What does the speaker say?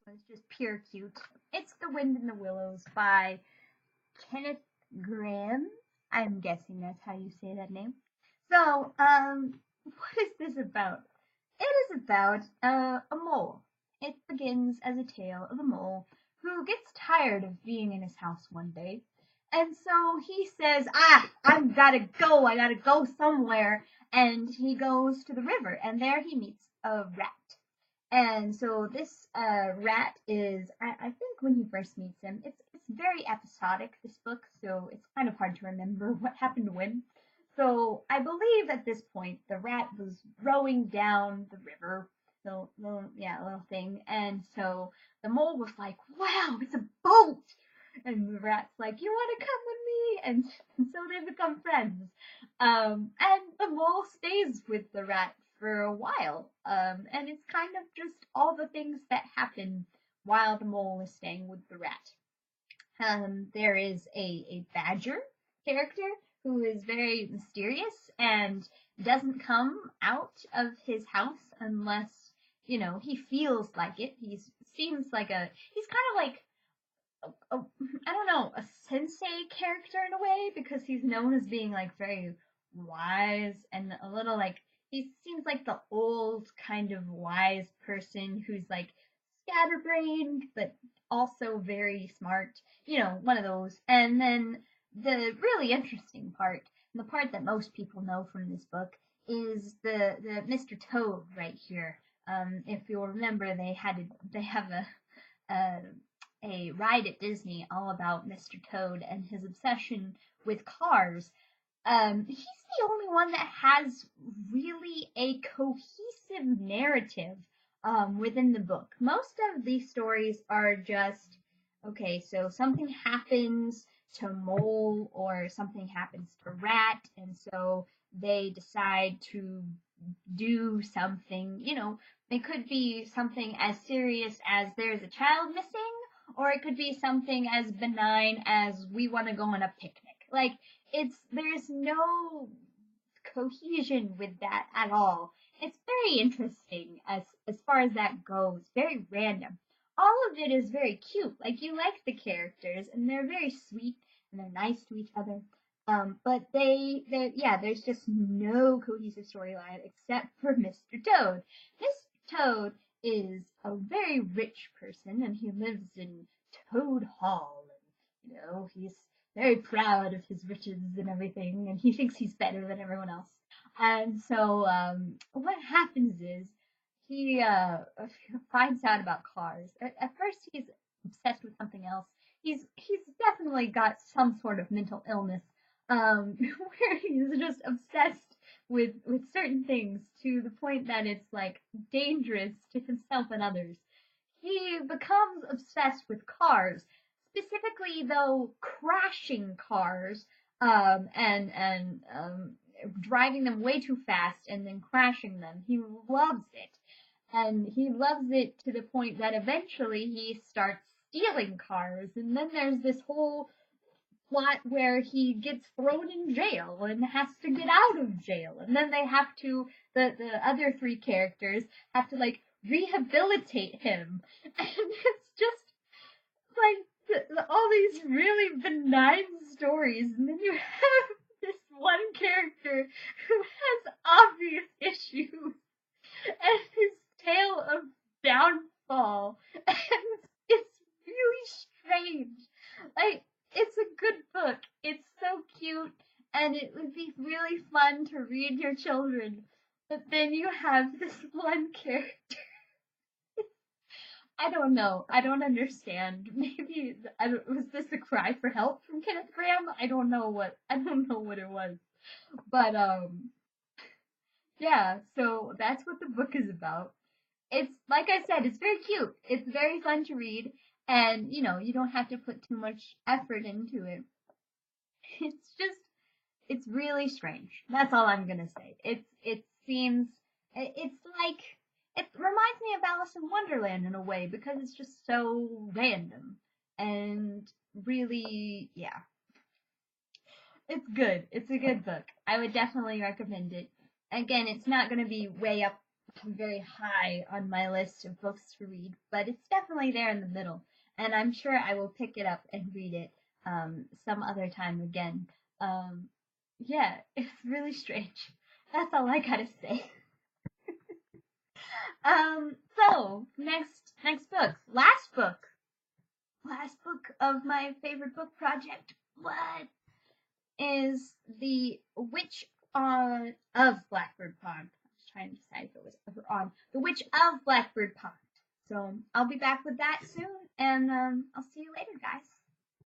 was just pure cute. It's The Wind in the Willows by Kenneth Grahame. I'm guessing that's how you say that name. So, what is this about? It is about a mole. It begins as a tale of a mole who gets tired of being in his house one day. And so he says, I gotta go somewhere. And he goes to the river, and there he meets a rat. And so this rat is, I think when he first meets him, it's very episodic, this book, so it's kind of hard to remember what happened when. So I believe at this point the rat was rowing down the river, little thing, and so the mole was like, "Wow, it's a boat!" And the rat's like, "You want to come with me?" And so they become friends. And the mole stays with the rat for a while. And it's kind of just all the things that happen while the mole is staying with the rat. There is a badger character who is very mysterious and doesn't come out of his house unless, he feels like it. Seems like he's kind of like I don't know, a sensei character in a way, because he's known as being like very wise and a little like, he seems like the old kind of wise person who's like scatterbrained but also very smart, one of those. And then the really interesting part, and the part that most people know from this book, is the Mr. Toad right here. If you'll remember, they have a ride at Disney all about Mr. Toad and his obsession with cars. He's the only one that has really a cohesive narrative within the book. Most of these stories are just, okay, so something happens to Mole or something happens to Rat, and so they decide to do something, it could be something as serious as there's a child missing, or it could be something as benign as we want to go on a picnic. Like, there's no cohesion with that at all. It's very interesting as far as that goes. Very random. All of it is very cute. Like, you like the characters, and they're very sweet, and they're nice to each other. But there's just no cohesive storyline except for Mr. Toad. Mr. Toad is a very rich person, and he lives in Toad Hall, and he's very proud of his riches and everything, and he thinks he's better than everyone else. And so what happens is he finds out about cars. At first he's obsessed with something else. He's definitely got some sort of mental illness, where he's just obsessed with certain things to the point that it's like dangerous to himself and others. He becomes obsessed with cars, specifically though crashing cars, and driving them way too fast and then crashing them. He loves it. And he loves it to the point that eventually he starts stealing cars, and then there's this whole plot where he gets thrown in jail and has to get out of jail, and then they have to, the other three characters have to like rehabilitate him, and it's just like all these really benign stories, and then you have this one character who has obvious issues and his tale of downfall, and it's really strange. Like, it's a good book. It's so cute, and it would be really fun to read your children. But then you have this one character. I don't know. I don't understand. Maybe was this a cry for help from Kenneth Grahame? I don't know what it was. But yeah. So that's what the book is about. It's, like I said, it's very cute. It's very fun to read. And, you don't have to put too much effort into it. It's really strange. That's all I'm gonna say. It reminds me of Alice in Wonderland in a way, because it's just so random. And really, yeah. It's good. It's a good book. I would definitely recommend it. Again, it's not gonna be way up very high on my list of books to read, but it's definitely there in the middle, and I'm sure I will pick it up and read it some other time again. Um, yeah, it's really strange. That's all I gotta say. So next book, last book of my favorite book project. What is The Witch of Blackbird Pond? I was trying to decide if it was ever on The Witch of Blackbird Pond. So I'll be back with that soon, and I'll see you later, guys.